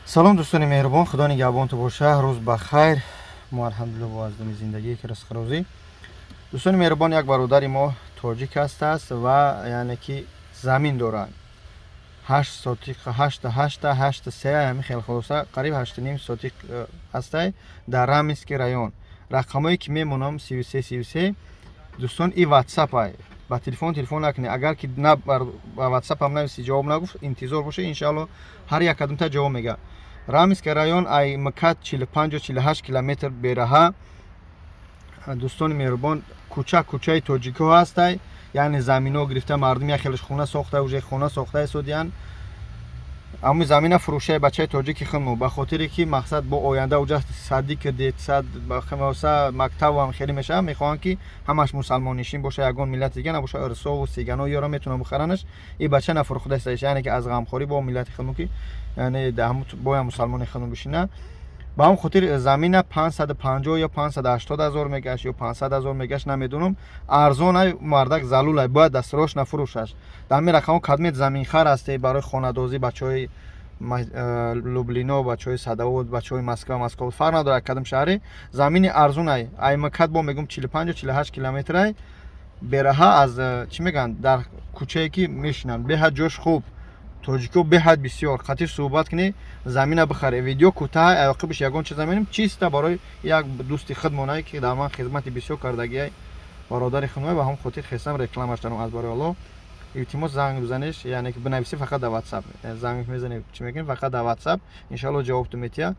салом дӯстони меҳрубон, худо нигоҳбонтон бошад. Рӯз ба хайр. мо алҳамдулилла бо аздами зиндагии ки ризқрӯзӣ. дӯстони меҳрубон, як бародари мо тоҷик ҳастааст ва яъне ки замин дорад 8 сотиқ 8 ҳами хеле хулоса қариб 8.5 сотиқ ҳастай дар Раминский район. рақамое ки мемонам 33 дӯстон и ватсапай. ба телефон накунед. агар ки на ба ватсапам нависи ҷавоб нагуфт, интизор бошед, иншалло ҳар як кадамта ҷавоб мега. Раминский район ай мкат 45-48 километр бераҳа. дӯстони меҳрубон, кӯчаи тоҷикҳо ҳастай, яъне заминҳо гирифта мардум як хелаш хона сохта, уже хона сохта истодиян. аммо замина фурӯшаи бачаи тоҷики хунмо, ба хотире ки мақсад бо оянда уҷа садик детсад ба хамоса мактабам хеле мешава, мехоҳанд ки ҳамаш мусалмоннишин боша, ягон миллати дига набоша, ирсову сигано ёро метавонад бихаранаш. И бача нафурӯхта истаиш, яъне ки аз ғамхорӣ бо миллати хунмо ки яъне бо мусалмони хунмо бишина. ба ҳамн хотир замина 550 ё 580 ҳазор мегашт ё 500 ҳазор мегашт, намедонам. арзонай мардак залулай, бояд дастрош нафурӯшаш. дар ҳамин рақамҳо кадмет заминхар ҳастед барои хонадозӣ, бачаҳои Люблино, бачаҳои Садовод, бачаҳои Москва фарқ надорад кадом шаҳре. замини арзонай аймакат бо мегум 45-48 километрай бераҳа аз чӣ мегӯянд, дар кӯчае ки мешинам беҳад ҷош хуб. тоҷико беҳад бисёр қатир суҳбат кунед, замина бихаре. видео кӯтаҳ айоқибаш ягон чиза менем чиста барои як дӯсти худмонае ки дар ман хизмати бисёр кардагиай бародари худмонае, ба ҳамн хотир хестам рекламаш дарам. аз барои Аллоҳ илтимос занг бизанеш, яъне ки бинависӣ фақат дар ватсап, занг мезанед чӣ мекунед, фақат дар ватсап, иншалло ҷавобтон метиҳад.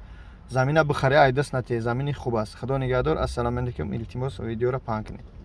замина бихаре, ай даст натиҳед, замини хуб аст. худо нигаҳдор. ассалому алайкум. илтимос видеоро паҳн кунед.